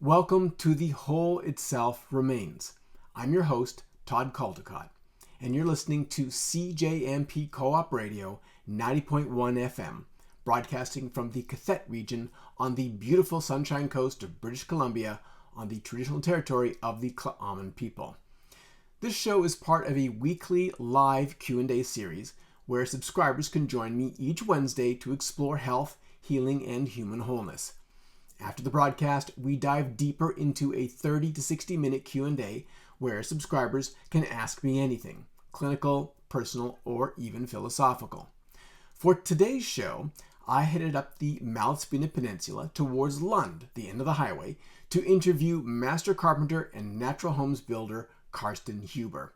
Welcome to The Whole Itself Remains. I'm your host, Todd Caldecott, and you're listening to CJMP Co-op Radio 90.1 FM, broadcasting from the qathet region on the beautiful Sunshine Coast of British Columbia on the traditional territory of the Cl.H people. This show is part of a weekly live Q&A series where subscribers can join me each Wednesday to explore health, healing, and human wholeness. After the broadcast, we dive deeper into a 30 to 60 minute Q&A where subscribers can ask me anything, clinical, personal, or even philosophical. For today's show, I headed up the Malaspina Peninsula towards Lund, the end of the highway, to interview master carpenter and natural homes builder Carsten Huber.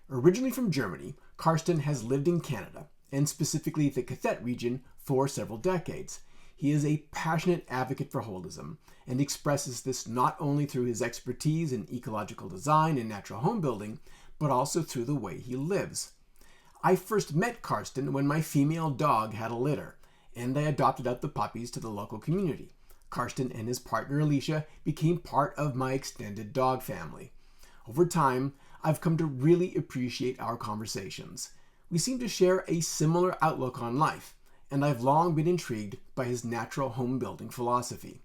Originally from Germany, Carsten has lived in Canada, and specifically the qathet region, for several decades. He is a passionate advocate for holism and expresses this not only through his expertise in ecological design and natural home building, but also through the way he lives. I first met Carsten when my female dog had a litter, and I adopted out the puppies to the local community. Carsten and his partner Alicia became part of my extended dog family. Over time, I've come to really appreciate our conversations. We seem to share a similar outlook on life, and I've long been intrigued by his natural home building philosophy.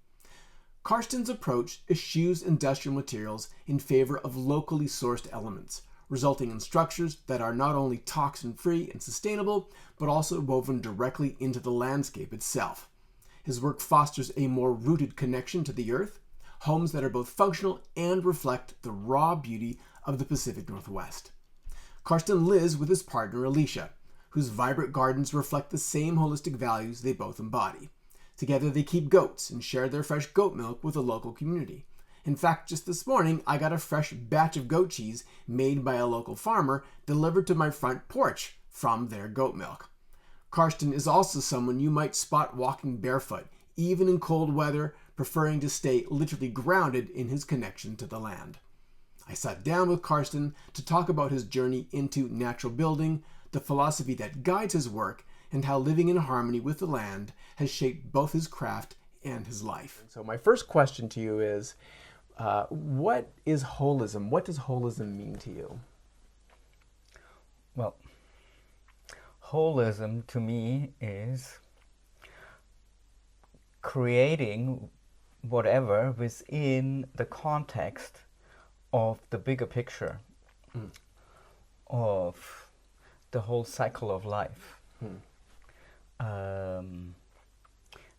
Carsten's approach eschews industrial materials in favor of locally sourced elements, resulting in structures that are not only toxin-free and sustainable, but also woven directly into the landscape itself. His work fosters a more rooted connection to the earth, homes that are both functional and reflect the raw beauty of the Pacific Northwest. Carsten lives with his partner Alicia, whose vibrant gardens reflect the same holistic values they both embody. Together they keep goats and share their fresh goat milk with the local community. In fact, just this morning, I got a fresh batch of goat cheese made by a local farmer delivered to my front porch from their goat milk. Carsten is also someone you might spot walking barefoot, even in cold weather, preferring to stay literally grounded in his connection to the land. I sat down with Carsten to talk about his journey into natural building, the philosophy that guides his work, and how living in harmony with the land has shaped both his craft and his life. So my first question to you is, what is holism? What does holism mean to you? Well, holism to me is creating whatever within the context of the bigger picture of the whole cycle of life.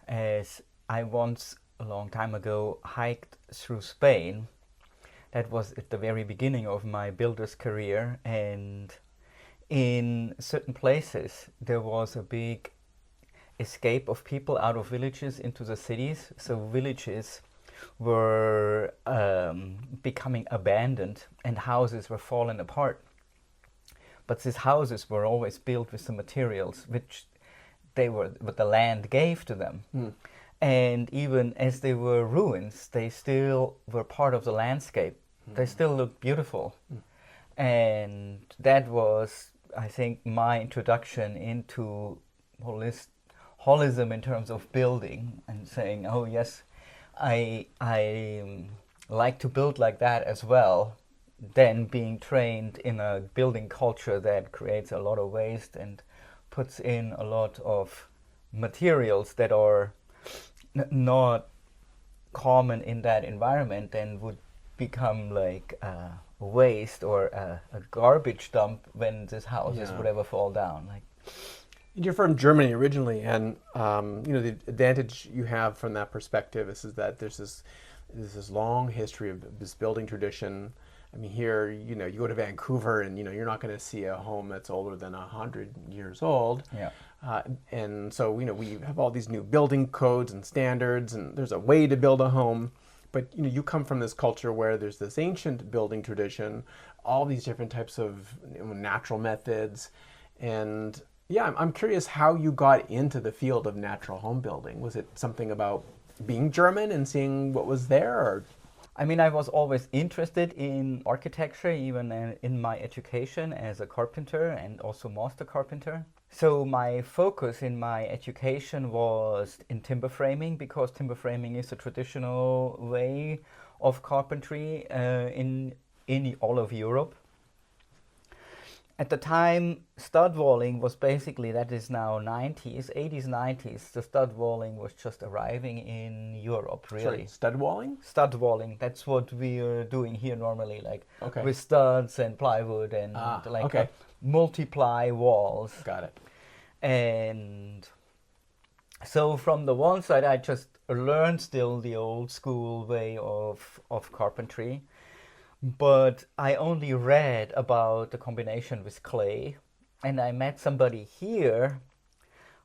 As I once, a long time ago, hiked through Spain. That was at the very beginning of my builder's career, and in certain places there was a big escape of people out of villages into the cities. So villages were becoming abandoned and houses were falling apart. But these houses were always built with the materials which what the land gave to them. And even as they were ruins, they still were part of the landscape. They still looked beautiful. And that was, I think, my introduction into holism in terms of building and saying, oh yes, I like to build like that as well. Then being trained in a building culture that creates a lot of waste and puts in a lot of materials that are not common in that environment and would become like a waste or a garbage dump when this houses would ever fall down. You're from Germany originally, and the advantage you have from that perspective is that there's this long history of this building tradition. I mean, here, you go to Vancouver and, you're not going to see a home that's older than 100 years old. Yeah. And so, we have all these new building codes and standards, and there's a way to build a home. But, you come from this culture where there's this ancient building tradition, all these different types of natural methods. And yeah, I'm curious how you got into the field of natural home building. Was it something about being German and seeing what was there, or? I mean, I was always interested in architecture, even in my education as a carpenter and also master carpenter. So my focus in my education was in timber framing, because timber framing is a traditional way of carpentry in all of Europe. At the time, stud walling was basically, that is now 90s, 80s, 90s. The stud walling was just arriving in Europe, really. Sorry, stud walling? Stud walling, that's what we're doing here normally, like Okay. with studs and plywood and okay. Multiply walls. Got it. And so from the one side, I just learned still the old school way of carpentry. But I only read about the combination with clay, and I met somebody here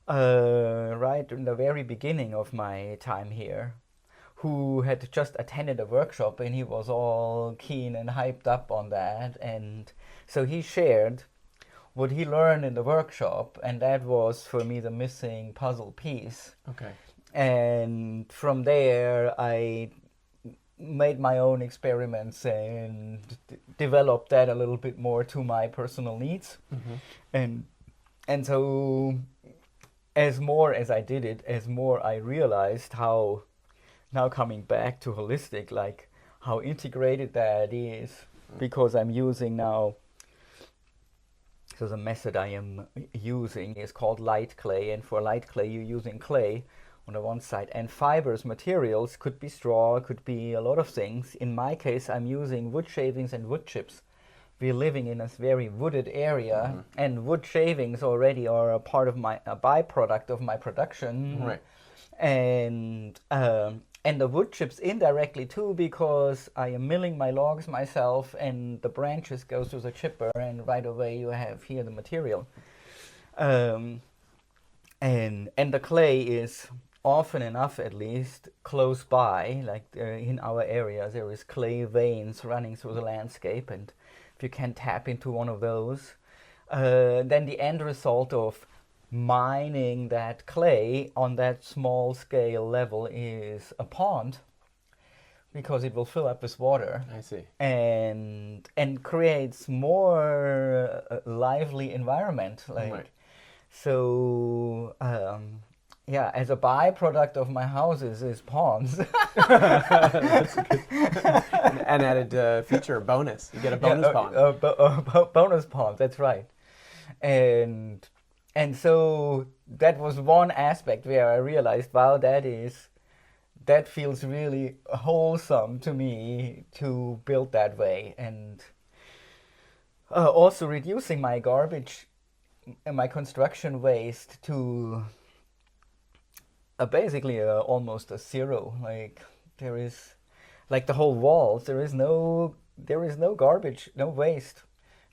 right in the very beginning of my time here, who had just attended a workshop, and he was all keen and hyped up on that. And so he shared what he learned in the workshop, and that was for me the missing puzzle piece. Okay. And from there I made my own experiments and developed that a little bit more to my personal needs. Mm-hmm. And so as more as I did it, as more I realized how, now coming back to holistic, like how integrated that is, because I'm using now, so the method I am using is called light clay, and for light clay you're using clay on the one side, and fibers, materials, could be straw, could be a lot of things. In my case, I'm using wood shavings and wood chips. We're living in a very wooded area, mm-hmm. and wood shavings already are a part of a byproduct of my production. Right. And the wood chips indirectly too, because I am milling my logs myself, and the branches go through the chipper, and right away you have here the material. And the clay is often enough, at least, close by, like in our area, there is clay veins running through the landscape, and if you can tap into one of those, then the end result of mining that clay on that small scale level is a pond, because it will fill up with water. I see. And creates more lively environment, like. Right. So, yeah, as a byproduct of my houses is ponds. That's good. An added feature, bonus. You get a bonus pond. Bonus pond, that's right. And so that was one aspect where I realized, wow, that feels really wholesome to me to build that way. And also reducing my garbage and my construction waste to basically almost a zero. Like there is, like the whole walls, there is no garbage, no waste.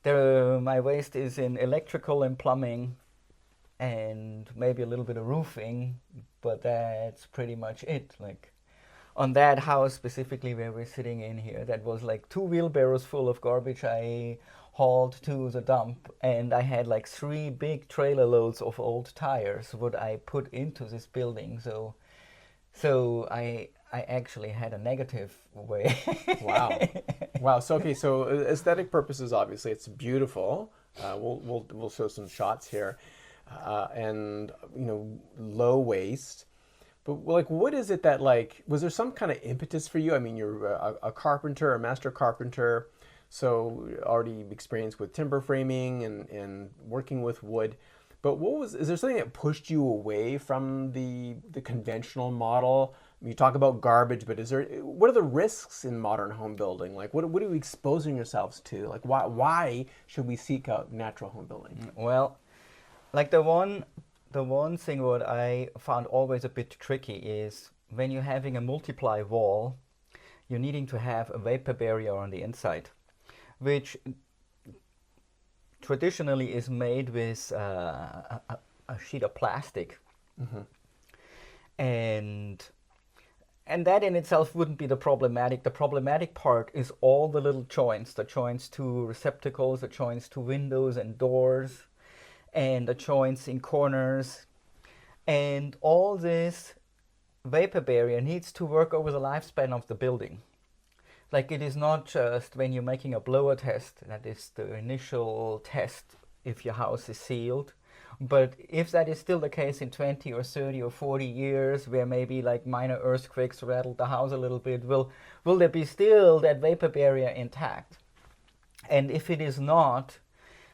My waste is in electrical and plumbing, and maybe a little bit of roofing, but that's pretty much it. Like on that house specifically where we're sitting in here, that was like 2 wheelbarrows full of garbage I hauled to the dump, and I had like 3 big trailer loads of old tires what I put into this building. So I actually had a negative way. Wow. So okay, so aesthetic purposes, obviously it's beautiful. We'll show some shots here, and low waste. But like, what is it that, like, was there some kind of impetus for you? I mean, you're a carpenter, a master carpenter, so already experienced with timber framing and working with wood. But is there something that pushed you away from the conventional model? You talk about garbage, but what are the risks in modern home building? Like, what are we exposing yourselves to? Like, why should we seek out natural home building? Well, like the one thing what I found always a bit tricky is when you're having a multiply wall, you're needing to have a vapor barrier on the inside, which traditionally is made with a sheet of plastic. Mm-hmm. And that in itself wouldn't be the problematic. The problematic part is all the little joints, the joints to receptacles, the joints to windows and doors, and the joints in corners. And all this vapor barrier needs to work over the lifespan of the building. Like, it is not just when you're making a blower test, that is the initial test if your house is sealed, But if that is still the case in 20 or 30 or 40 years, where maybe like minor earthquakes rattled the house a little bit, will there be still that vapor barrier intact? And if it is not,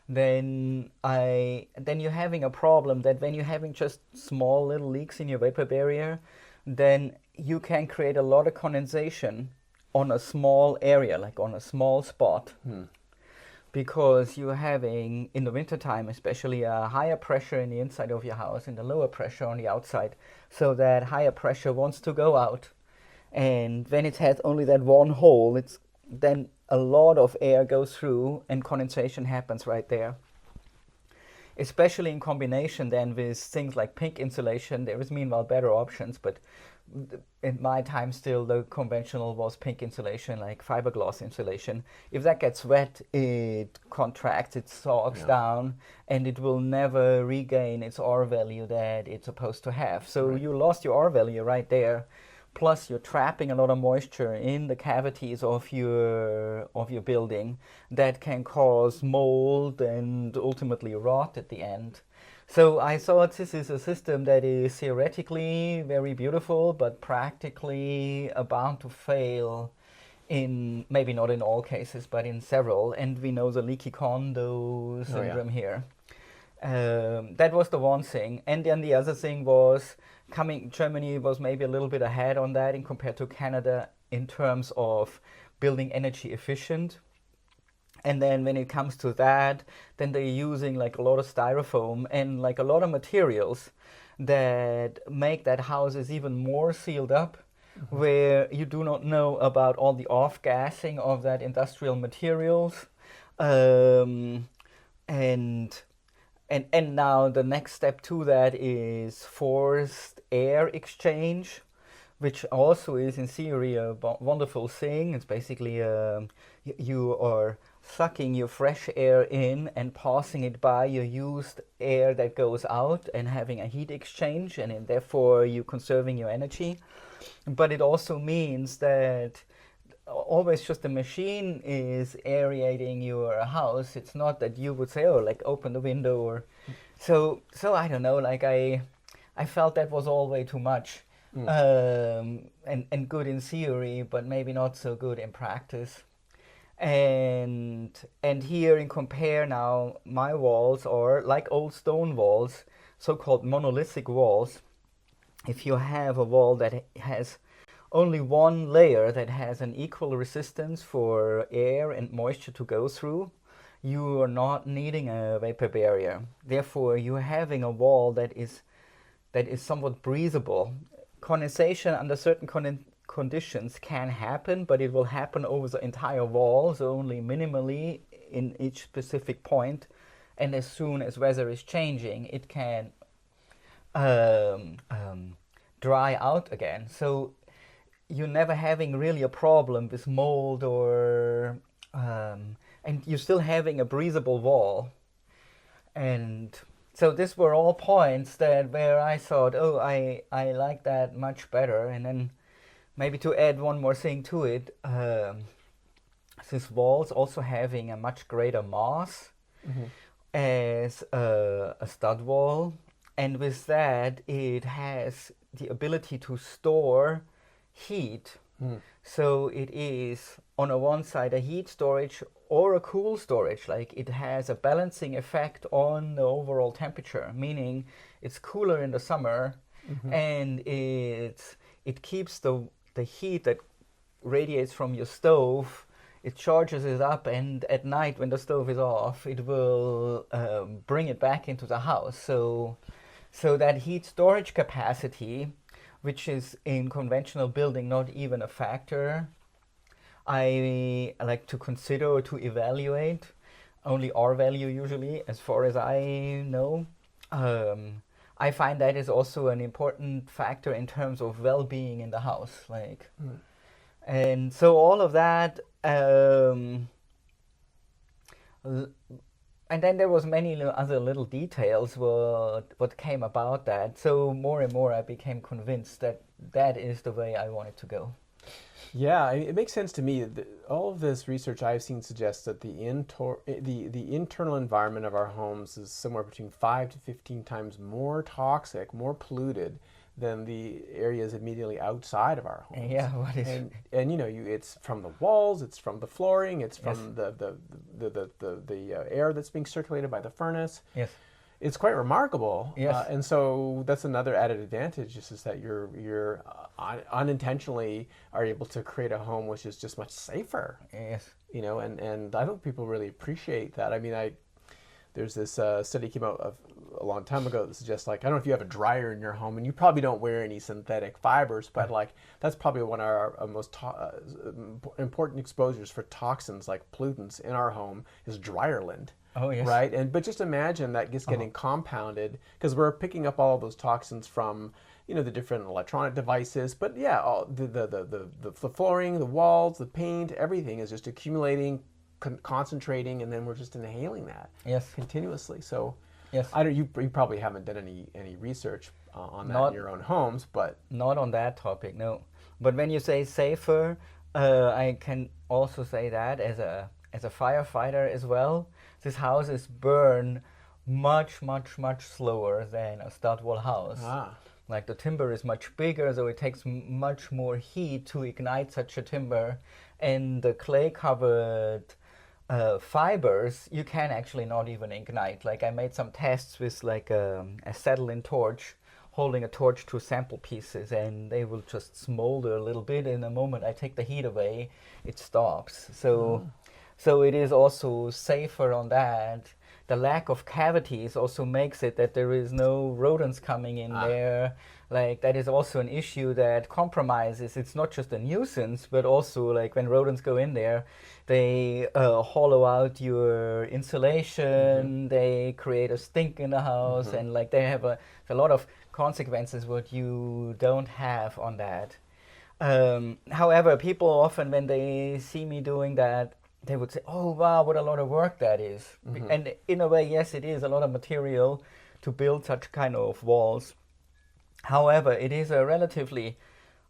then you're having a problem that when you're having just small little leaks in your vapor barrier, then you can create a lot of condensation on a small area, like on a small spot. Because you're having, in the wintertime especially, a higher pressure in the inside of your house and a lower pressure on the outside. So that higher pressure wants to go out. And when it has only that one hole, then a lot of air goes through and condensation happens right there. Especially in combination then with things like pink insulation. There is meanwhile better options, but in my time still the conventional was pink insulation, like fiberglass insulation. If that gets wet, it contracts, it sags down, and it will never regain its R value that it's supposed to have. So you lost your R value right there. Plus you're trapping a lot of moisture in the cavities of your building that can cause mold and ultimately rot at the end. So I thought this is a system that is theoretically very beautiful, but practically bound to fail in, maybe not in all cases, but in several. And we know the leaky condo syndrome here. That was the one thing. And then the other thing was Germany was maybe a little bit ahead on that in compared to Canada in terms of building energy efficient. And then when it comes to that, then they're using like a lot of styrofoam and like a lot of materials that make that houses even more sealed up, where you do not know about all the off-gassing of that industrial materials. And now the next step to that is forced air exchange, which also is in theory a wonderful thing. It's basically you are sucking your fresh air in and passing it by your used air that goes out and having a heat exchange, and therefore you conserving your energy. But it also means that always just the machine is aerating your house. It's not that you would say, oh, like open the window or so I don't know, like I felt that was all way too much. And good in theory, but maybe not so good in practice. And here in compare now, my walls are like old stone walls, so-called monolithic walls. If you have a wall that has only one layer that has an equal resistance for air and moisture to go through, you are not needing a vapor barrier. Therefore, you're having a wall that is somewhat breathable. Condensation under certain conditions can happen, but it will happen over the entire wall, so only minimally in each specific point. And as soon as weather is changing, it can dry out again. So you're never having really a problem with mold or and you're still having a breathable wall. And so these were all points where I thought, oh, I like that much better. And then maybe to add one more thing to it, this wall's also having a much greater mass as a stud wall. And with that, it has the ability to store heat. So it is on a one side a heat storage or a cool storage. Like it has a balancing effect on the overall temperature, meaning it's cooler in the summer and it keeps the heat that radiates from your stove, it charges it up, and at night when the stove is off, it will bring it back into the house. So that heat storage capacity, which is in conventional building not even a factor, I like to consider or to evaluate. Only R value usually, as far as I know. I find that is also an important factor in terms of well-being in the house. And so all of that, and then there was many other little details what came about that. So more and more I became convinced that that is the way I wanted to go. Yeah, it makes sense to me. All of this research I've seen suggests that the internal environment of our homes is somewhere between 5 to 15 times more toxic, more polluted than the areas immediately outside of our homes. Yeah, what is And it's from the walls, it's from the flooring, it's yes, from the air that's being circulated by the furnace. yes, It's quite remarkable. Yes. And so that's another added advantage, is that you're unintentionally are able to create a home which is just much safer. yes, And I think people really appreciate that. I mean, there's this study came out of a long time ago that suggests, like, I don't know if you have a dryer in your home, and you probably don't wear any synthetic fibers, but like that's probably one of our most important exposures for toxins like pollutants in our home is dryer lint. Oh, yes. Right. But just imagine that just getting compounded, because we're picking up all of those toxins from the different electronic devices. But yeah, all the flooring, the walls, the paint, everything is just accumulating, concentrating, and then we're just inhaling that. Yes. Continuously. So Yes. you probably haven't done any research on that in your own homes, but Not on that topic, no. But when you say safer, I can also say that as a firefighter as well, these houses burn much, much, much slower than a stud wall house. Like the timber is much bigger, so it takes much more heat to ignite such a timber, and the clay-covered fibers you can actually not even ignite. Like I made some tests with like a acetylene torch, holding a torch to sample pieces, and they will just smolder a little bit. In the moment I take the heat away, it stops. So it is also safer on that. The lack of cavities also makes it that there is no rodents coming in there. Like that is also an issue that compromises. It's not just a nuisance, but also like when rodents go in there, they hollow out your insulation. They create a stink in the house, and like they have a lot of consequences what you don't have on that. However, people often, when they see me doing that, they would say, "Oh wow, what a lot of work that is." And in a way, yes, it is a lot of material to build such kind of walls. However, it is a relatively,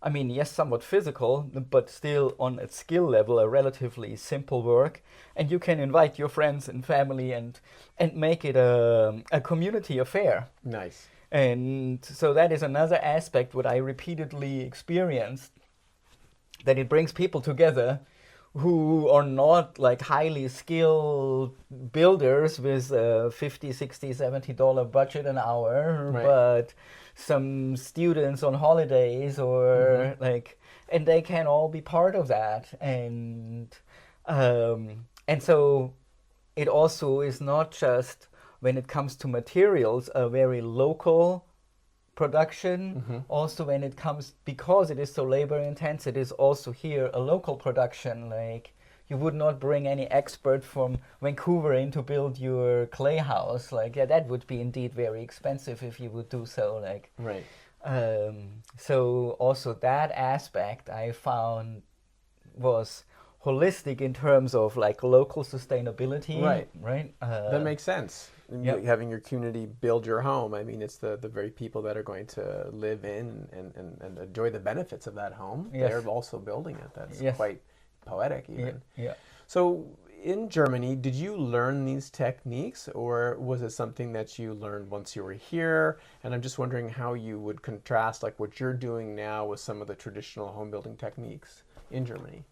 I mean, yes, somewhat physical, but still on a skill level, a relatively simple work. And you can invite your friends and family and make it a community affair. nice. And so that is another aspect what I repeatedly experienced, that it brings people together who are not like highly skilled builders with a $50, $60, $70 budget an hour, Right. but some students on holidays or like, and they can all be part of that. And so it also is not just, when it comes to materials, a very local production. Also when it comes, because it is so labor intense, it is also here a local production. Like you would not bring any expert from Vancouver in to build your clay house. Like that would be indeed very expensive if you would do so. Like Right. so also that aspect I found was holistic in terms of like local sustainability. Right. That makes sense. Yep. Having your community build your home. I mean, it's the very people that are going to live in and enjoy the benefits of that home. Yes. They're also building it. That's Yes. quite poetic even. Yeah. So in Germany, did you learn these techniques, or was it something that you learned once you were here? And I'm just wondering how you would contrast like what you're doing now with some of the traditional home building techniques in Germany.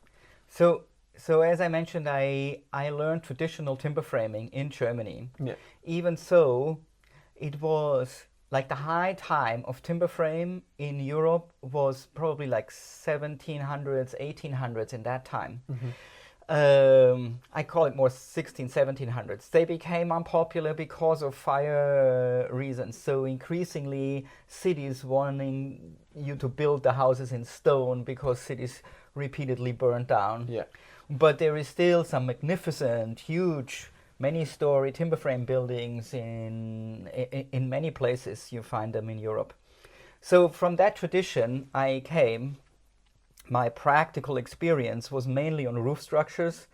So as I mentioned, I learned traditional timber framing in Germany. Yeah. Even so, it was like the high time of timber frame in Europe was probably like 1700s, 1800s in that time. I call it more 1700s. They became unpopular because of fire reasons. So increasingly cities wanting you to build the houses in stone because cities repeatedly burned down. Yeah. But there is still some magnificent, huge, many-story timber frame buildings in many places. You find them in Europe. So from that tradition I came. My practical experience was mainly on roof structures,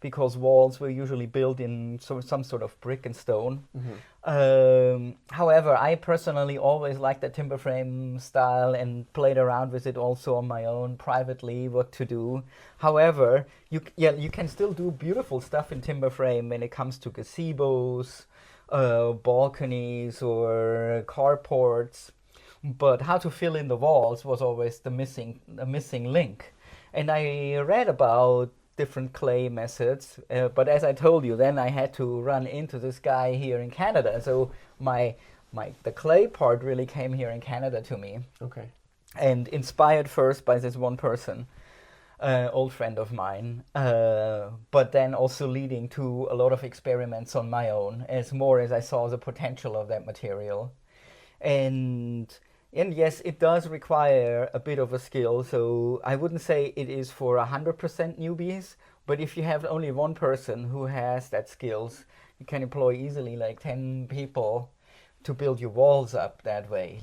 because walls were usually built in some sort of brick and stone. However, I personally always liked the timber frame style and played around with it also on my own privately, what to do. However, you can still do beautiful stuff in timber frame when it comes to gazebos, balconies or carports. But how to fill in the walls was always the missing link. And I read about different clay methods, but as I told you, then I had to run into this guy here in Canada. So the clay part really came here in Canada to me. Okay. And inspired first by this one person, old friend of mine, but then also leading to a lot of experiments on my own, as I saw the potential of that material. And yes, it does require a bit of a skill, so I wouldn't say it is for 100% newbies, but if you have only one person who has that skills, you can employ easily like 10 people to build your walls up that way.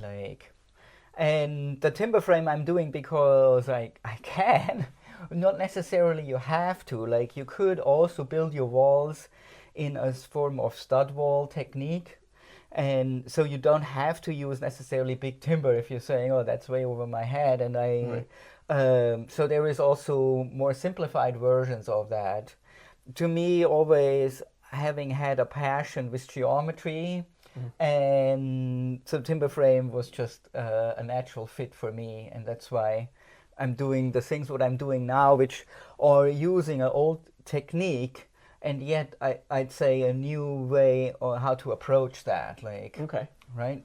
And the timber frame I'm doing because I can, not necessarily you have to. Like, you could also build your walls in a form of stud wall technique. And so you don't have to use necessarily big timber if you're saying, oh, that's way over my head. And so there is also more simplified versions of that. To me, always having had a passion with geometry, and so timber frame was just a natural fit for me. And that's why I'm doing the things what I'm doing now, which are using an old technique, and yet I'd say a new way on how to approach that, Okay. Right?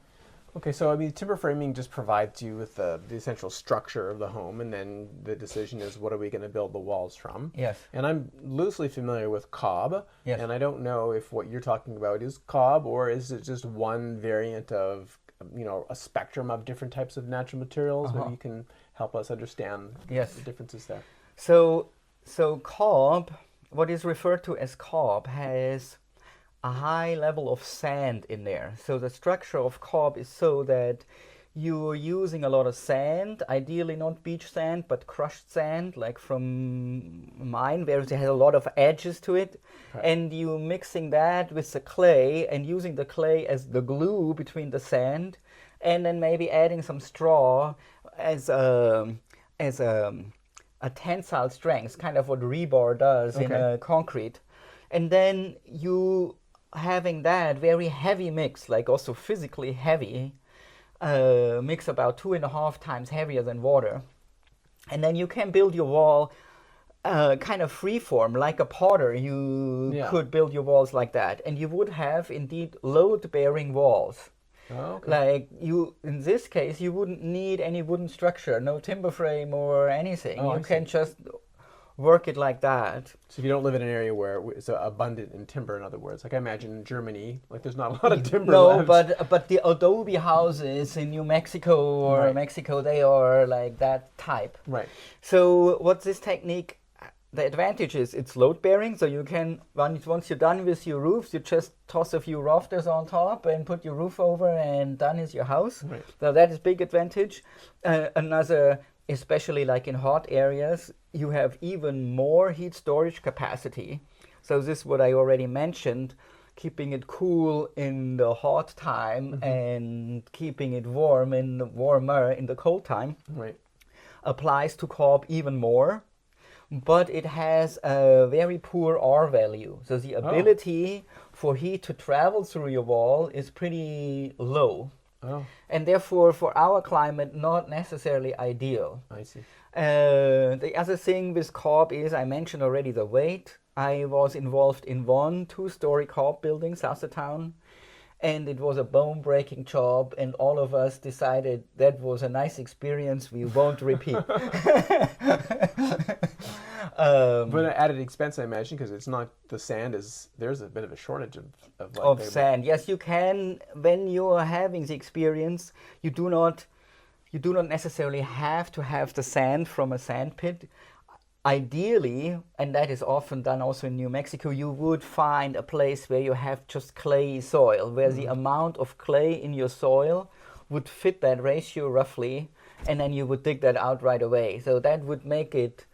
Okay, so I mean, timber framing just provides you with the essential structure of the home, and then the decision is, what are we going to build the walls from? Yes. And I'm loosely familiar with cob, yes. And I don't know if what you're talking about is cob, or is it just one variant of, a spectrum of different types of natural materials? Maybe you can help us understand the differences there. So cob, what is referred to as cob, has a high level of sand in there. So the structure of cob is so that you're using a lot of sand, ideally not beach sand, but crushed sand, like from mine, where it has a lot of edges to it. Okay. And you mixing that with the clay and using the clay as the glue between the sand, and then maybe adding some straw as a tensile strength, kind of what rebar does in a concrete. And then you having that very heavy mix, like also physically heavy, mix about 2.5 times heavier than water. And then you can build your wall kind of freeform, like a potter. You could build your walls like that. And you would have indeed load-bearing walls. Oh, okay. Like in this case, you wouldn't need any wooden structure, no timber frame or anything. You can just work it like that. So if you don't live in an area where it's abundant in timber, in other words, like I imagine in Germany, like there's not a lot of timber left. but the adobe houses in New Mexico or Mexico, they are like that type. Right. So what's this technique? The advantage is it's load bearing, so you can, once you're done with your roofs, you just toss a few rafters on top and put your roof over, and done is your house. Right. So that is big advantage. Another, especially like in hot areas, you have even more heat storage capacity. So this is what I already mentioned, keeping it cool in the hot time and keeping it warmer in the cold time. Right. Applies to cob even more. But it has a very poor R value. So the ability for heat to travel through your wall is pretty low. Oh. And therefore, for our climate, not necessarily ideal. I see. The other thing with cob is, I mentioned already the weight. I was involved in one 2-story cob building south of town. And it was a bone-breaking job, and all of us decided that was a nice experience we won't repeat. But an added expense, I imagine, because it's not, the sand is, there's a bit of a shortage of sand. Yes, you can, when you are having the experience, you do not necessarily have to have the sand from a sand pit. Ideally, and that is often done also in New Mexico, you would find a place where you have just clay soil, where the amount of clay in your soil would fit that ratio roughly, and then you would dig that out right away. So that would make it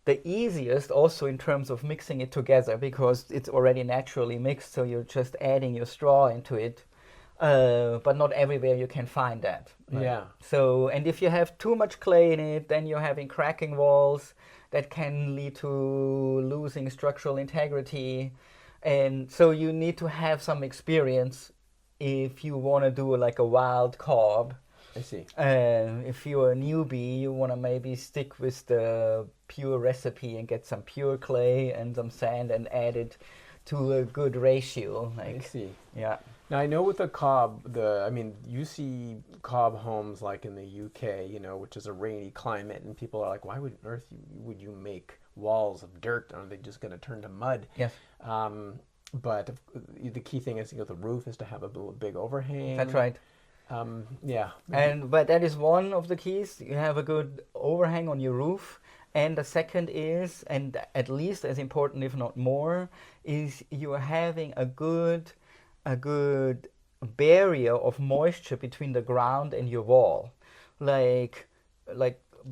the easiest also in terms of mixing it together, because it's already naturally mixed, so you're just adding your straw into it. But not everywhere you can find that. Right? Yeah. So, and if you have too much clay in it, then you're having cracking walls that can lead to losing structural integrity. And so you need to have some experience if you want to do like a wild cob. I see. If you're a newbie, you want to maybe stick with the pure recipe and get some pure clay and some sand and add it to a good ratio. I see. Yeah. Now I know with the cob, you see cob homes like in the UK, which is a rainy climate, and people are like, why would on earth would you make walls of dirt? Are they just going to turn to mud? Yes. But the key thing is, the roof is to have a big overhang. That's right. Yeah. But that is one of the keys. You have a good overhang on your roof. And the second is, and at least as important, if not more, is you are having a good barrier of moisture between the ground and your wall. Like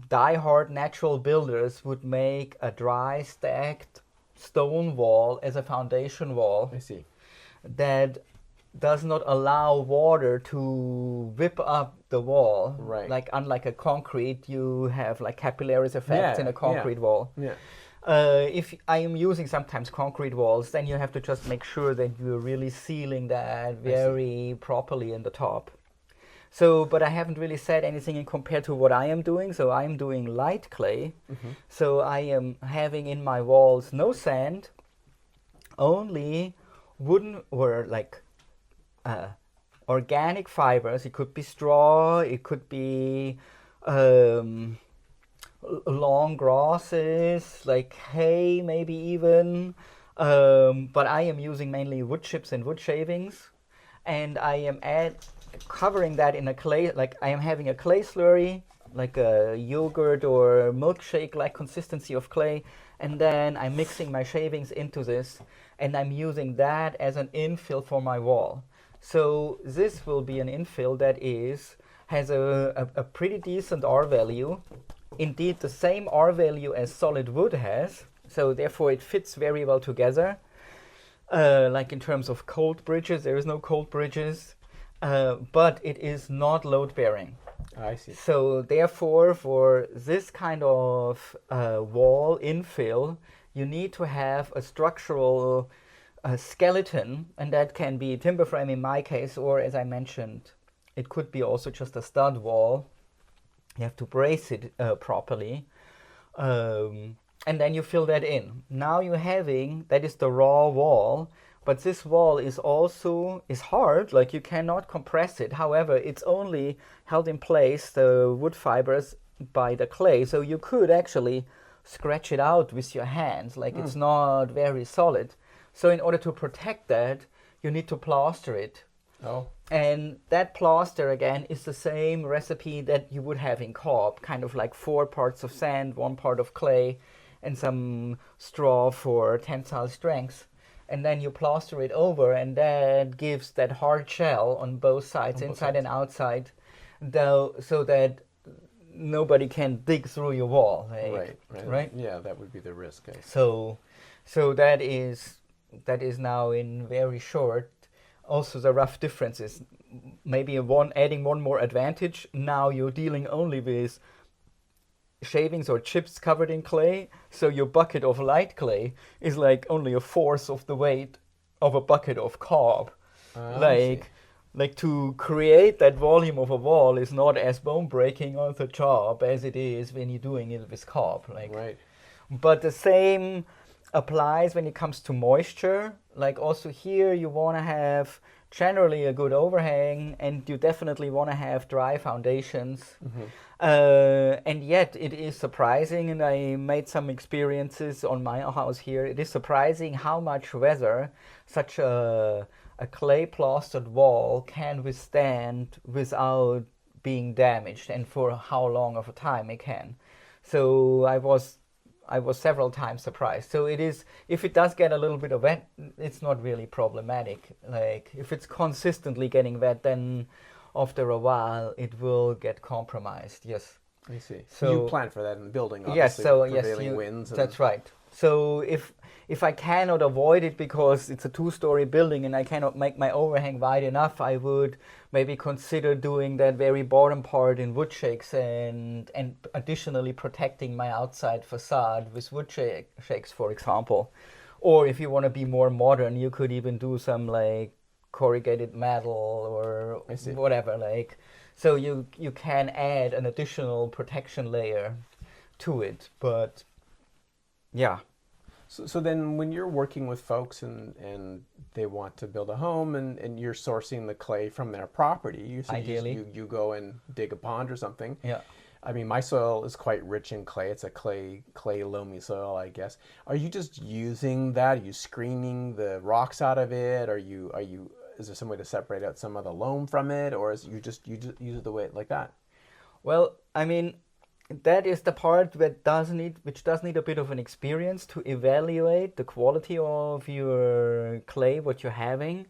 die-hard natural builders would make a dry stacked stone wall as a foundation wall. I see. That does not allow water to whip up the wall. Right. Like unlike a concrete, you have like capillaries effects in a concrete wall. Yeah. If I am using sometimes concrete walls, then you have to just make sure that you're really sealing that very properly in the top. So, but I haven't really said anything in compared to what I am doing. So I'm doing light clay. Mm-hmm. So I am having in my walls no sand, only wooden or like organic fibers. It could be straw, it could be long grasses, like hay maybe even. But I am using mainly wood chips and wood shavings. And I am covering that in a clay, like I am having a clay slurry, like a yogurt or milkshake like consistency of clay. And then I'm mixing my shavings into this, and I'm using that as an infill for my wall. So this will be an infill that has a pretty decent R value. Indeed, the same R value as solid wood has. So therefore it fits very well together. Like in terms of cold bridges, there is no cold bridges, but it is not load bearing. I see. So therefore, for this kind of wall infill, you need to have a structural skeleton, and that can be timber frame in my case, or as I mentioned, it could be also just a stud wall. You have to brace it properly, and then you fill that in. Now you're having, that is the raw wall, but this wall is hard, like you cannot compress it. However, it's only held in place, the wood fibers, by the clay, so you could actually scratch it out with your hands, like it's not very solid. So in order to protect that, you need to plaster it. Oh. And that plaster, again, is the same recipe that you would have in cob, kind of like 4 parts of sand, 1 part of clay, and some straw for tensile strength. And then you plaster it over, and that gives that hard shell on both sides, inside and outside, so that nobody can dig through your wall. Right? Yeah, that would be the risk. So that is now in very short. Also, the rough differences. Maybe adding one more advantage. Now you're dealing only with shavings or chips covered in clay. So your bucket of light clay is like only a fourth of the weight of a bucket of cob. Like to create that volume of a wall is not as bone breaking of a job as it is when you're doing it with cob. Right. But the same applies when it comes to moisture. Like also here you want to have generally a good overhang, and you definitely want to have dry foundations. Mm-hmm. And yet it is surprising, and I made some experiences on my house here, it is surprising how much weather such a clay plastered wall can withstand without being damaged, and for how long of a time it can. So I was several times surprised. So it is, if it does get a little bit of wet, it's not really problematic. Like if it's consistently getting wet, then after a while it will get compromised. Yes. I see. So you plan for that in the building, obviously, yes, so with yes, prevailing winds. that's right. So if I cannot avoid it because it's a 2-story building and I cannot make my overhang wide enough, I would maybe consider doing that very bottom part in wood shakes and additionally protecting my outside facade with wood shakes, for example. Or if you want to be more modern, you could even do some like corrugated metal or whatever. Like, so you can add an additional protection layer to it. But yeah. So then when you're working with folks and they want to build a home and you're sourcing the clay from their property, ideally you go and dig a pond or something. Yeah. I mean, my soil is quite rich in clay. It's a clay loamy soil, I guess. Are you just using that? Are you screening the rocks out of it? Is there some way to separate out some of the loam from it, or is you just use it the way like that? Well, I mean, that is the part which does need a bit of an experience to evaluate the quality of your clay, what you're having,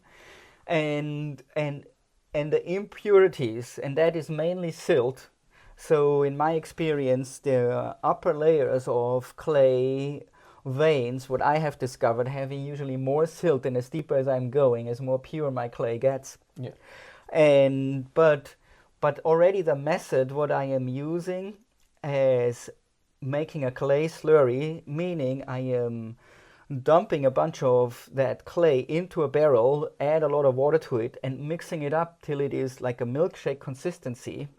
and the impurities, and that is mainly silt. So in my experience, the upper layers of clay veins, what I have discovered, having usually more silt, and as deeper as I'm going, as more pure my clay gets. Yeah. But already the method what I am using is making a clay slurry, meaning I am dumping a bunch of that clay into a barrel, add a lot of water to it, and mixing it up till it is like a milkshake consistency.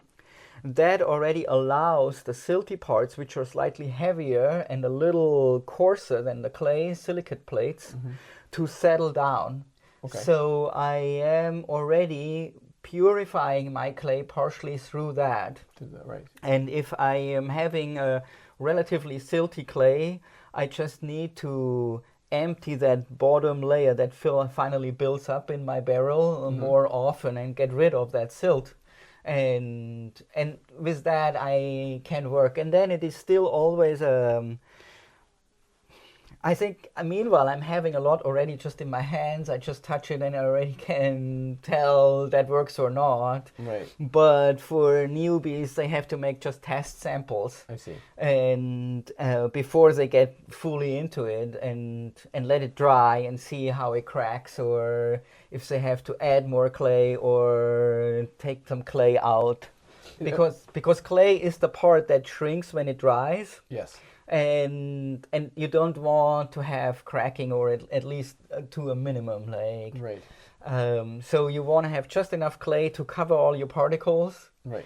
That already allows the silty parts, which are slightly heavier and a little coarser than the clay silicate plates, to settle down. Okay. So I am already purifying my clay partially through that. Right. And if I am having a relatively silty clay, I just need to empty that bottom layer that finally builds up in my barrel more often and get rid of that silt. And with that I can work. And then it is still always I think, meanwhile, I'm having a lot already just in my hands. I just touch it and I already can tell that works or not. Right. But for newbies, they have to make just test samples. I see. And before they get fully into it and let it dry and see how it cracks, or if they have to add more clay or take some clay out. Because clay is the part that shrinks when it dries. Yes. And you don't want to have cracking, or at least to a minimum, like right. So you want to have just enough clay to cover all your particles, right?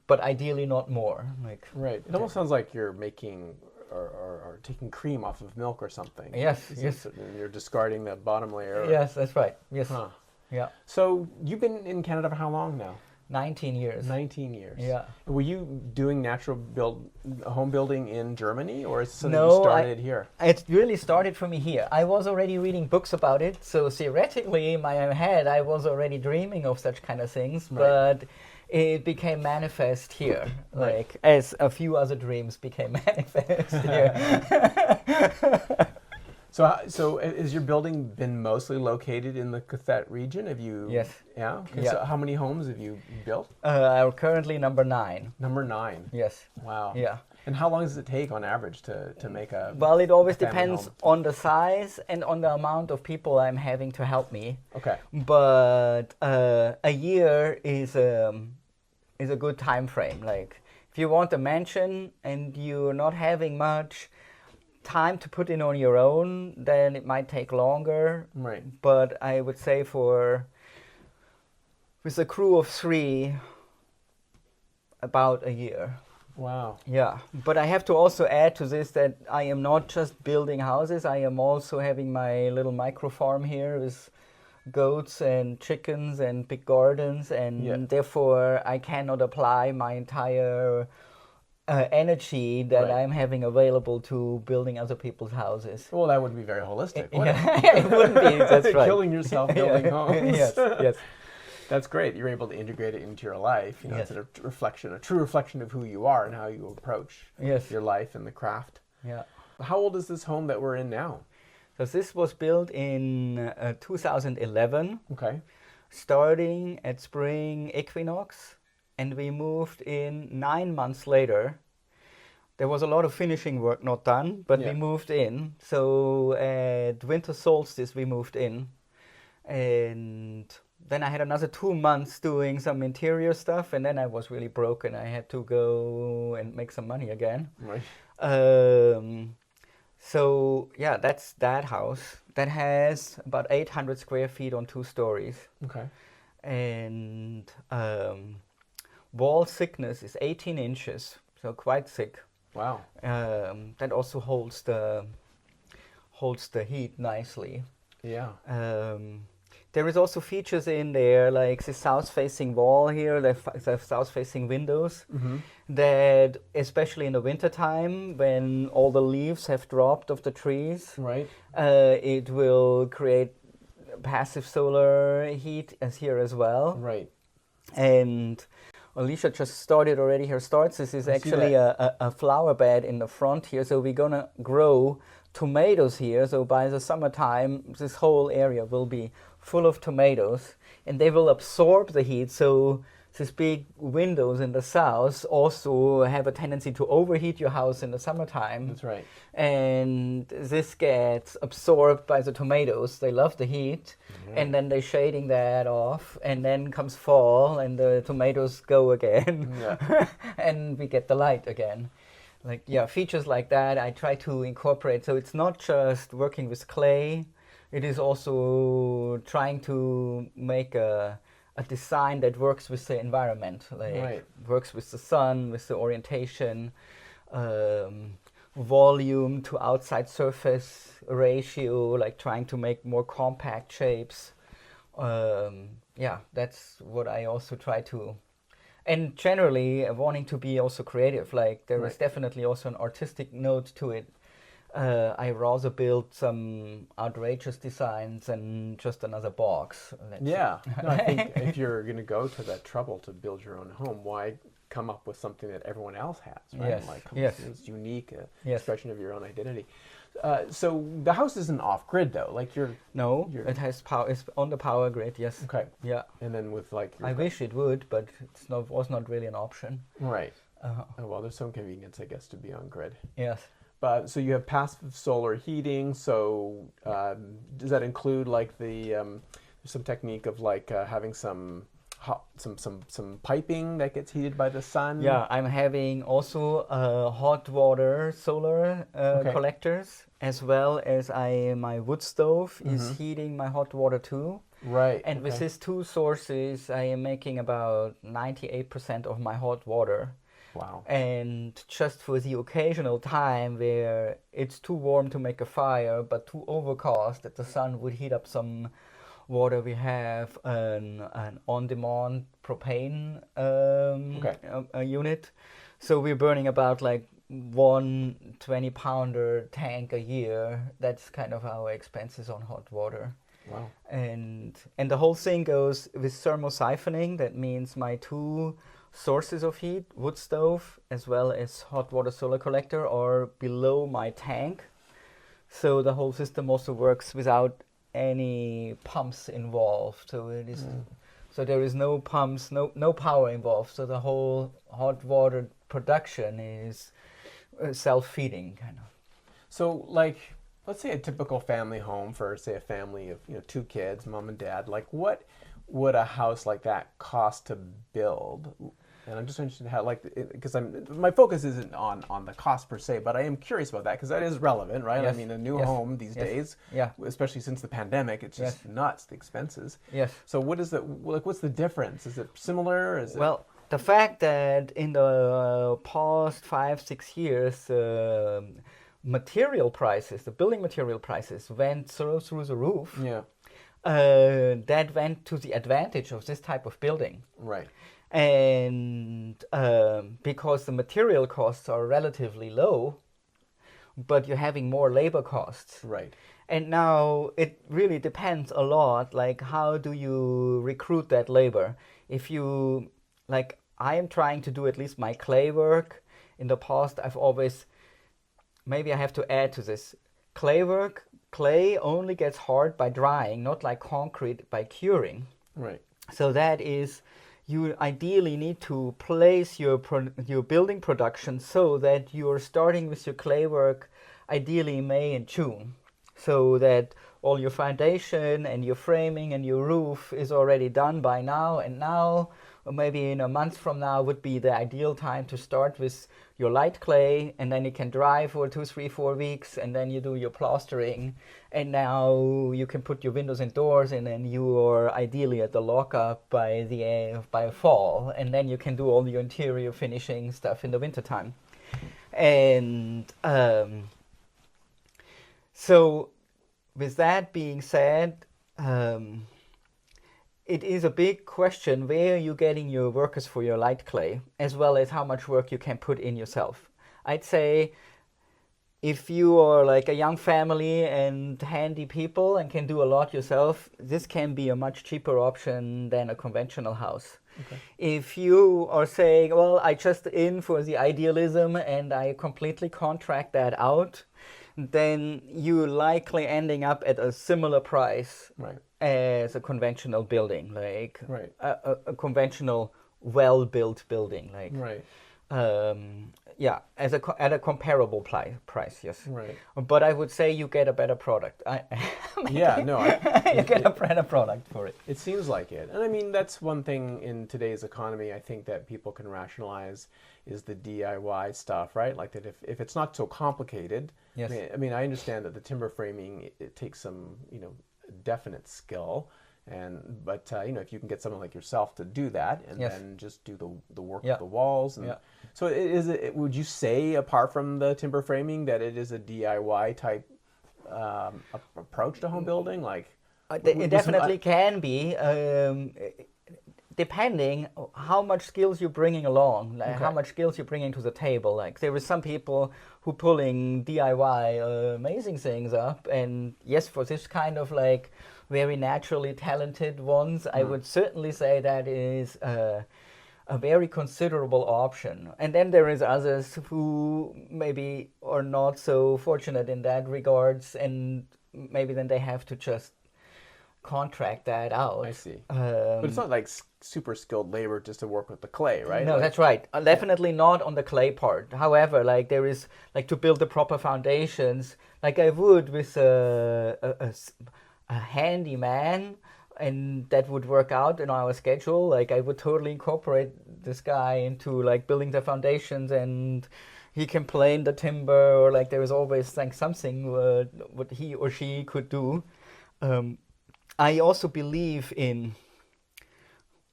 But ideally not more. Like right. It almost sounds like you're making or taking cream off of milk or something. Yes. Yes. And you're discarding the bottom layer. Yes, that's right. Yes. Huh. Yeah. So you've been in Canada for how long now? 19 years. 19 years. Yeah. Were you doing home building in Germany, or is it something you started here? It really started for me here. I was already reading books about it, so theoretically in my head I was already dreaming of such kind of things, right. But it became manifest here, right. Like as a few other dreams became manifest here. So has your building been mostly located in the qathet region? Have you? Yes. Yeah? Okay. Yeah. So how many homes have you built? Currently number 9. Number 9? Yes. Wow. Yeah. And how long does it take on average to make a Well, it always depends home? On the size and on the amount of people I'm having to help me. Okay. But a year is a good time frame. Like if you want a mansion and you're not having much time to put in on your own, then it might take longer. Right. But I would say with a crew of 3, about a year. Wow. Yeah. But I have to also add to this that I am not just building houses. I am also having my little micro farm here with goats and chickens and big gardens, and therefore I cannot apply my entire energy that right. I'm having available to building other people's houses. Well, that wouldn't be very holistic, would it? It wouldn't be, that's right. Killing yourself building homes. Yes, yes. That's great. You're able to integrate it into your life. You know, yes. It's a true reflection of who you are and how you approach your life and the craft. Yeah. How old is this home that we're in now? So this was built in 2011. Okay. Starting at spring equinox. and we moved in 9 months later. There was a lot of finishing work not done, but we moved in. So at winter solstice we moved in, and then I had another 2 months doing some interior stuff, and then I was really broke and I had to go and make some money again. Right. So yeah, that's that house. That has about 800 square feet on 2 stories. Okay. And wall thickness is 18 inches, so quite thick. Wow. That also holds the heat nicely. Yeah. There is also features in there, like the south-facing wall here, the south-facing windows, that especially in the wintertime, when all the leaves have dropped off the trees, Right. It will create passive solar heat as here as well. Right. And Alicia just started already her starts. This is actually a flower bed in the front here. So we're gonna grow tomatoes here. So by the summertime, this whole area will be full of tomatoes, and they will absorb the heat. So these big windows in the south also have a tendency to overheat your house in the summertime. That's right. And this gets absorbed by the tomatoes. They love the heat, and then they're shading that off, and then comes fall and the tomatoes go again. Yeah. And we get the light again. Like, yeah, features like that I try to incorporate. So it's not just working with clay, it is also trying to make a design that works with the environment, like works with the sun, with the orientation, volume to outside surface ratio, like trying to make more compact shapes. Yeah, that's what I also try to. And generally wanting to be also creative, like there is definitely also an artistic note to it. I rather build some outrageous designs and just another box. Yeah, no, I think if you're going to go to that trouble to build your own home, why come up with something that everyone else has, right? Yes. Like come up with this unique expression of your own identity. So the house isn't off grid though, like it has power. It's on the power grid. Yes. Okay. Yeah. And then with like. I wish it would, but was not really an option. Right. Oh, well, there's some convenience, I guess, to be on grid. Yes. But so you have passive solar heating. So does that include like the some technique of like having some piping that gets heated by the sun? Yeah, I'm having also hot water solar collectors, as well as my wood stove is heating my hot water too. Right. And with these 2 sources, I am making about 98% of my hot water. Wow. And just for the occasional time where it's too warm to make a fire, but too overcast that the sun would heat up some water, we have an on-demand propane unit. So we're burning about like 1 20-pounder tank a year. That's kind of our expenses on hot water. Wow. And the whole thing goes with thermosiphoning. That means my 2 sources of heat, wood stove as well as hot water solar collector, are below my tank. So the whole system also works without any pumps involved. So it is so there is no pumps, no power involved. So the whole hot water production is self-feeding kind of. So like, let's say a typical family home for say a family of 2 kids, mom and dad, like what would a house like that cost to build? And I'm just interested in how, like, because my focus isn't on the cost per se, but I am curious about that because that is relevant, right? Yes. I mean, a new home these days, especially since the pandemic, it's just nuts, the expenses. Yes. So what's the difference? Is it similar? Well, the fact that in the past 5-6 years, material prices, the building material prices went through the roof. Yeah. That went to the advantage of this type of building. Right. And because the material costs are relatively low, but you're having more labor costs. Right. And now it really depends a lot, like how do you recruit that labor? If you, like I am trying to do at least my clay work. In the past I've always, maybe I have to add to this, clay only gets hard by drying, not like concrete by curing. Right. So that is, you ideally need to place your building production so that you're starting with your clay work ideally May and June, so that all your foundation and your framing and your roof is already done by now, and now, or maybe in a month from now, would be the ideal time to start with your light clay, and then it can dry for 2, 3, 4 weeks, and then you do your plastering, and now you can put your windows and doors in, and you are ideally at the lockup by fall, and then you can do all your interior finishing stuff in the wintertime. And so with that being said, it is a big question where you're getting your workers for your light clay, as well as how much work you can put in yourself. I'd say if you are like a young family and handy people and can do a lot yourself, this can be a much cheaper option than a conventional house. Okay. If you are saying, well, I just in for the idealism and I completely contract that out, then you're likely ending up at a similar price, right, as a conventional building, like right, a conventional well-built building, like right. Yeah, at a comparable price, yes. Right. But I would say you get a better product. You get a better product for it. It seems like it. And I mean, that's one thing in today's economy I think that people can rationalize is the DIY stuff, right? Like that if it's not so complicated. Yes. I mean, I understand that the timber framing, it takes some, definite skill. But if you can get someone like yourself to do that and yes, then just do the work with the walls. And so would you say, apart from the timber framing, that it is a DIY type approach to home building? Like it definitely can be, depending how much skills you're bringing along, like how much skills you're bringing to the table. Like there is some people who pulling DIY amazing things up, and yes, for this kind of like very naturally talented ones, I would certainly say that is a very considerable option. And then there is others who maybe are not so fortunate in that regards, and maybe then they have to just contract that out. I see. But it's not like super skilled labor just to work with the clay, right? No, that's right. Definitely not on the clay part. However, like there is, like to build the proper foundations, like I would with a handyman, and that would work out in our schedule. Like I would totally incorporate this guy into like building the foundations, and he can plane the timber, or like there is always like something what he or she could do. I also believe in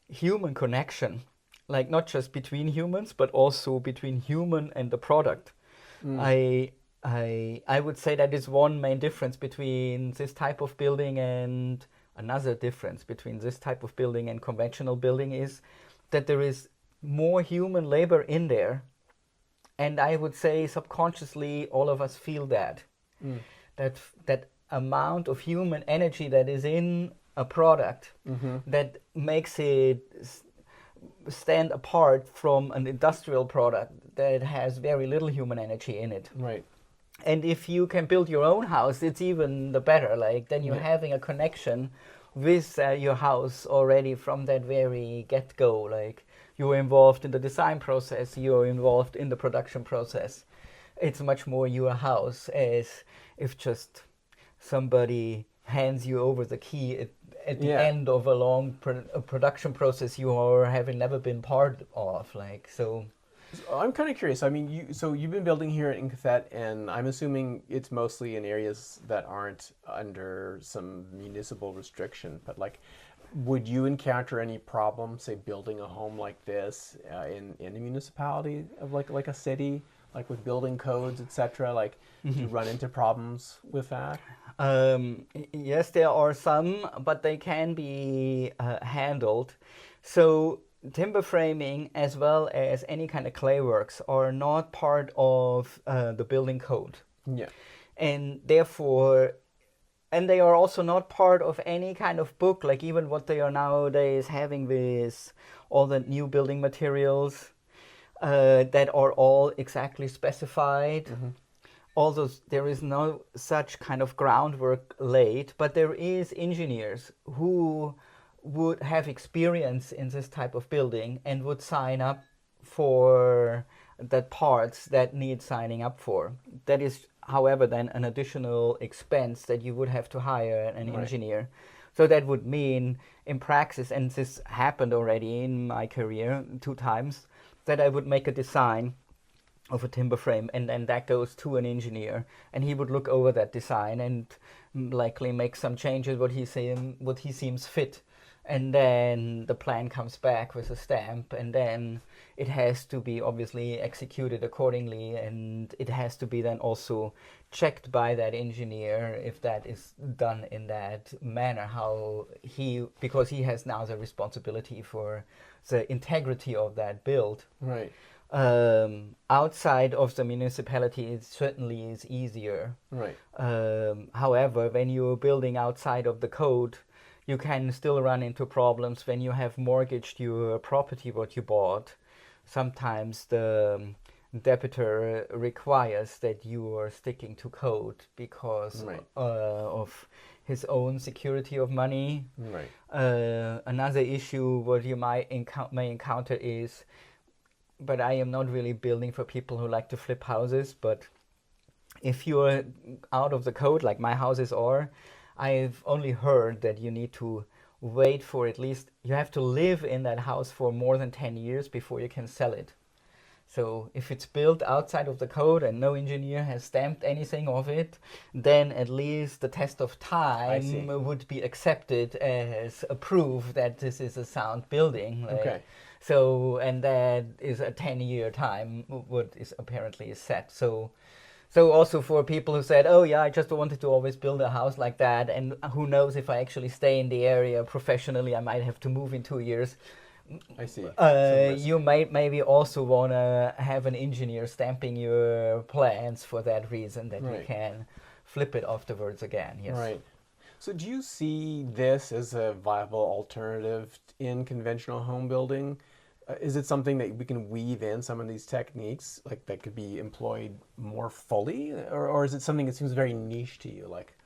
human connection, like not just between humans, but also between human and the product. I would say that is one main difference between this type of building, and another difference between this type of building and conventional building is that there is more human labor in there. And I would say subconsciously all of us feel that. That amount of human energy that is in a product that makes it stand apart from an industrial product that has very little human energy in it. Right. And if you can build your own house, it's even the better. Like then you're having a connection with your house already from that very get-go. Like you're involved in the design process, you're involved in the production process. It's much more your house, as if just somebody hands you over the key at the end of a long production process you are having never been part of. Like so. I'm kind of curious. I mean, you've been building here in qathet, and I'm assuming it's mostly in areas that aren't under some municipal restriction. But like, would you encounter any problem, say, building a home like this in a municipality of like a city, like with building codes, etc.? Like, do you run into problems with that? Yes, there are some, but they can be handled. So timber framing, as well as any kind of clay works, are not part of the building code. Yeah. And therefore, and they are also not part of any kind of book, like even what they are nowadays having with all the new building materials that are all exactly specified. Although there is no such kind of groundwork laid, but there is engineers who would have experience in this type of building and would sign up for the parts that need signing up for. That is, however, then an additional expense that you would have to hire an engineer. So that would mean in praxis, and this happened already in my career 2 times, that I would make a design of a timber frame, and then that goes to an engineer, and he would look over that design and likely make some changes what he seems fit, and then the plan comes back with a stamp, and then it has to be obviously executed accordingly, and it has to be then also checked by that engineer if that is done in that manner, because he has now the responsibility for the integrity of that build. Right. Outside of the municipality, it certainly is easier. Right. However, when you're building outside of the code, you can still run into problems when you have mortgaged your property, what you bought. Sometimes the debitor requires that you are sticking to code because of his own security of money. Right. Another issue what you may encounter is, but I am not really building for people who like to flip houses, but if you're out of the code, like my houses are, I've only heard that you need to wait for at least, you have to live in that house for more than 10 years before you can sell it. So if it's built outside of the code and no engineer has stamped anything of it, then at least the test of time would be accepted as a proof that this is a sound building. Okay. So, and that is a 10-year time, what is apparently set. So also for people who said, oh yeah, I just wanted to always build a house like that, and who knows if I actually stay in the area professionally, I might have to move in 2 years. I see. You might maybe also want to have an engineer stamping your plans for that reason, that you can flip it afterwards again. Yes. Right. So do you see this as a viable alternative in conventional home building? Is it something that we can weave in some of these techniques, like that could be employed more fully, or is it something that seems very niche to you? Like,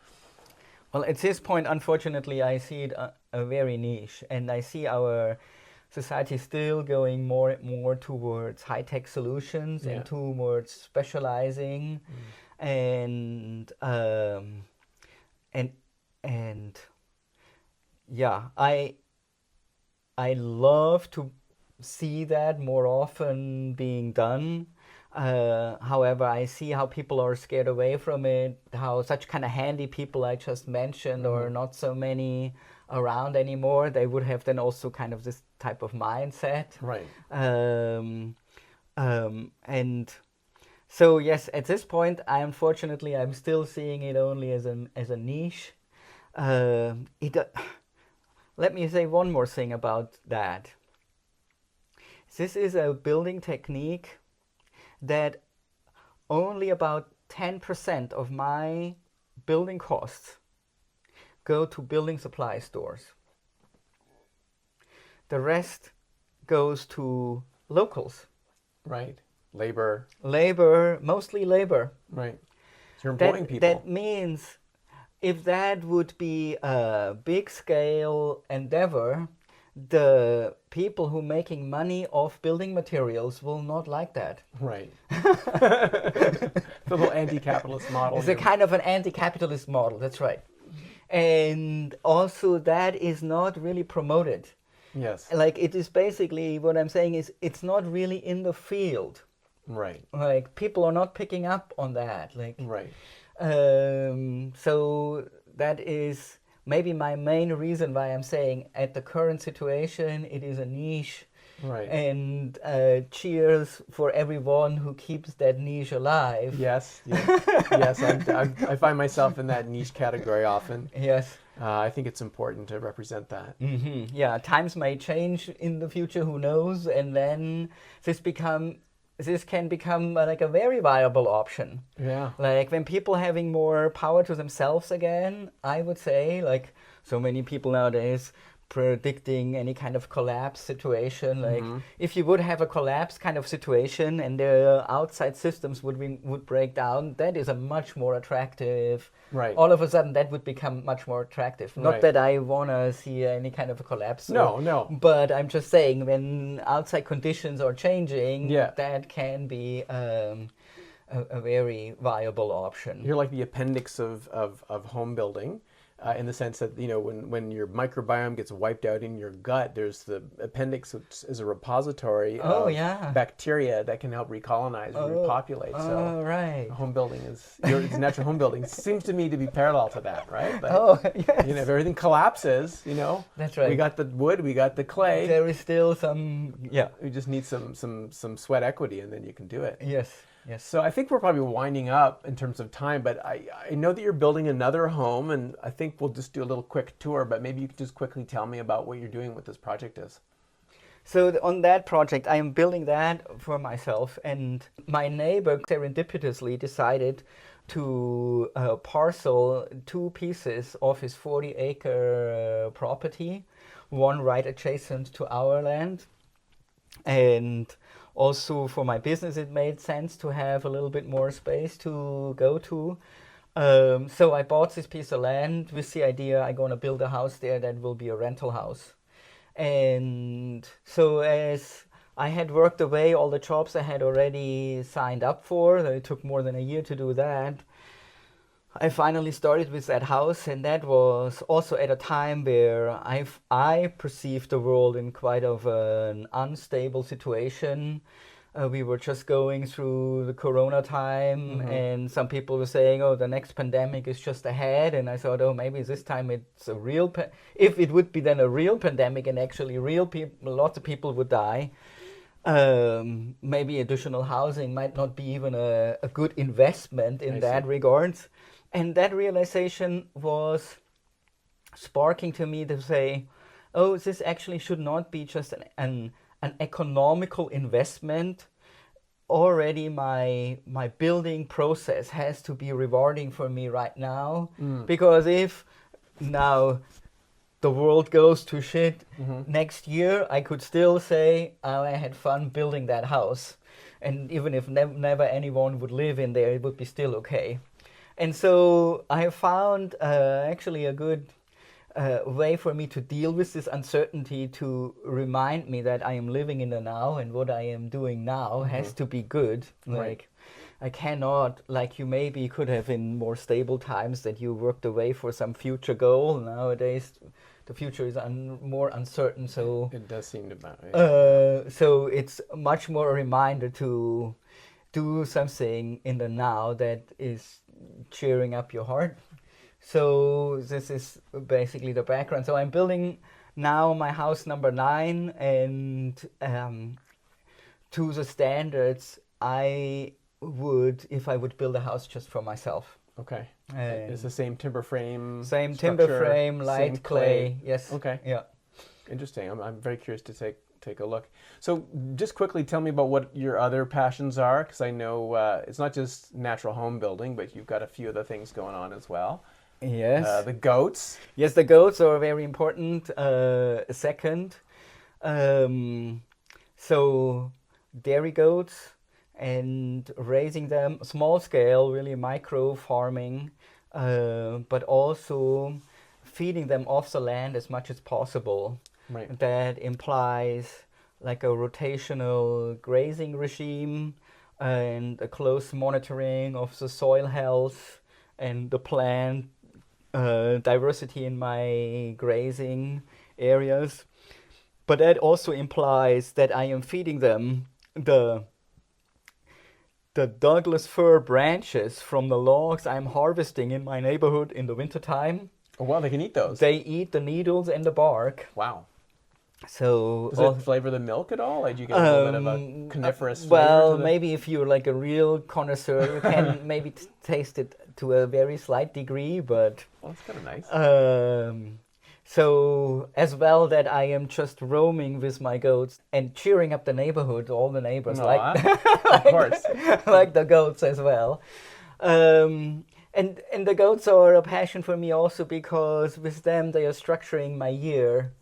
well, at this point, unfortunately, I see it a very niche, and I see our society still going more and more towards high-tech solutions and towards specializing, and yeah, I love to see that more often being done. However, I see how people are scared away from it, how such kind of handy people I just mentioned are not so many around anymore. They would have then also kind of this type of mindset. Right. And so yes, at this point, I'm still seeing it only as a niche. Let me say one more thing about that. This is a building technique that only about 10% of my building costs go to building supply stores. The rest goes to locals. Right. Labor, mostly labor. Right. So you're employing people. That means if that would be a big scale endeavor, the people who are making money off building materials will not like that. Right. The little anti-capitalist model. It's a kind of an anti-capitalist model, that's right. And also that is not really promoted. Yes. Like, it is basically, what I'm saying is, it's not really in the field. Right. Like, people are not picking up on that. Like, right. So that is maybe my main reason why I'm saying at the current situation, it is a niche. Right. And cheers for everyone who keeps that niche alive. Yes. Yes. I find myself in that niche category often. Yes. I think it's important to represent that. Mm-hmm. Yeah, times may change in the future, who knows? And then this can become like a very viable option. Yeah. Like when people having more power to themselves again, I would say, like so many people nowadays predicting any kind of collapse situation. Like if you would have a collapse kind of situation and the outside systems would break down, that is a much more attractive. Right. All of a sudden, that would become much more attractive. Not Right. that I want to see any kind of a collapse. No. But I'm just saying, when outside conditions are changing, Yeah. that can be a very viable option. You're like the appendix of home building, in the sense that, you know, when your microbiome gets wiped out in your gut, there's the appendix, which is a repository of bacteria that can help recolonize and repopulate. So right. home building it's natural home building seems to me to be parallel to that, right? But, yes. you know, if everything collapses, you know, that's right. We got the wood, we got the clay. There is still some, We just need some sweat equity, and then you can do it. Yes. So I think we're probably winding up in terms of time, but I know that you're building another home, and I think we'll just do a little quick tour, but maybe you could just quickly tell me about what you're doing with this project is. So on that project, I am building that for myself, and my neighbor serendipitously decided to parcel 2 pieces of his 40-acre property, one right adjacent to our land. And also for my business, it made sense to have a little bit more space to go to. So I bought this piece of land with the idea I'm going to build a house there that will be a rental house. And so as I had worked away all the jobs I had already signed up for, it took more than a year to do that, I finally started with that house, and that was also at a time where I perceived the world in quite of an unstable situation. We were just going through the Corona time, and some people were saying, "Oh, the next pandemic is just ahead." And I thought, "Oh, maybe this time it's a real. If it would be then a real pandemic, and actually real people, lots of people would die." Maybe additional housing might not be even a good investment in that regards. And that realization was sparking to me to say, oh, this actually should not be just an economical investment. Already my building process has to be rewarding for me right now. Because if now the world goes to shit next year, I could still say, oh, I had fun building that house. And even if never anyone would live in there, it would be still okay. And so I found actually a good way for me to deal with this uncertainty, to remind me that I am living in the now, and what I am doing now has to be good. Like, I cannot, like you maybe could have in more stable times that you worked away for some future goal. Nowadays, the future is more uncertain. So it does seem to matter. So it's much more a reminder to do something in the now that is cheering up your heart. So this is basically the background. So I'm building now my house number 9, and to the standards I would, if I would build a house just for myself. Okay. It's the same timber frame. Same structure, timber frame, light clay. Yes. Okay. Yeah. Interesting. I'm very curious to take a look. So just quickly tell me about what your other passions are, because I know it's not just natural home building, but you've got a few other things going on as well. Yes. The goats. Yes, the goats are very important. Second. So dairy goats, and raising them small scale, really micro farming, but also feeding them off the land as much as possible. Right. That implies like a rotational grazing regime and a close monitoring of the soil health and the plant diversity in my grazing areas. But that also implies that I am feeding them the Douglas fir branches from the logs I'm harvesting in my neighborhood in the wintertime. Oh, wow, they can eat those. They eat the needles and the bark. Wow. So does it flavor the milk at all? Like, do you get a little bit of a coniferous flavor? Well, maybe if you're like a real connoisseur, you can maybe taste it to a very slight degree, but... Well, that's kind of nice. So, as well that I am just roaming with my goats and cheering up the neighborhood, all the neighbors, like of course. like the goats as well. And the goats are a passion for me also because with them they are structuring my year.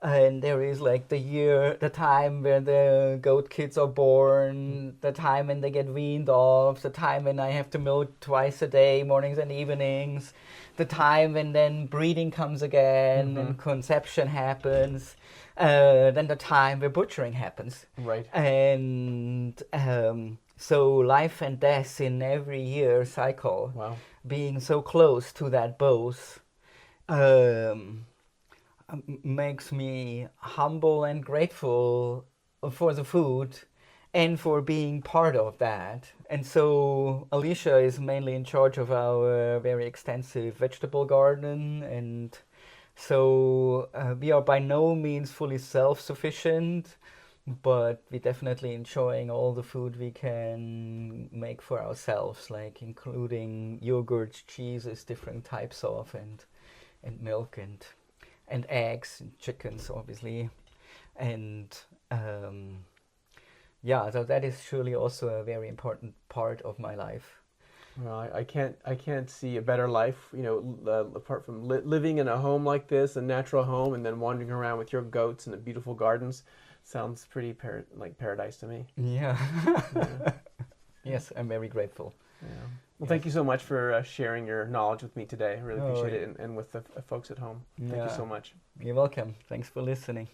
And there is like the time where the goat kids are born, the time when they get weaned off, the time when I have to milk twice a day, mornings and evenings, the time when then breeding comes again and conception happens, then the time where butchering happens. Right. And so life and death in every year cycle, Wow. being so close to that both, makes me humble and grateful for the food and for being part of that. And so Alicia is mainly in charge of our very extensive vegetable garden, and so we are by no means fully self-sufficient, but we definitely enjoying all the food we can make for ourselves, like including yogurts, cheeses, different types of, and milk and eggs and chickens, obviously. And yeah, so that is surely also a very important part of my life. Well, I can't see a better life, apart from living in a home like this, a natural home, and then wandering around with your goats in the beautiful gardens. Sounds pretty like paradise to me. Yeah. Yeah. Yes, I'm very grateful. Yeah. Well, thank you so much for sharing your knowledge with me today. I really appreciate it, and with the folks at home. Thank you so much. You're welcome. Thanks for listening.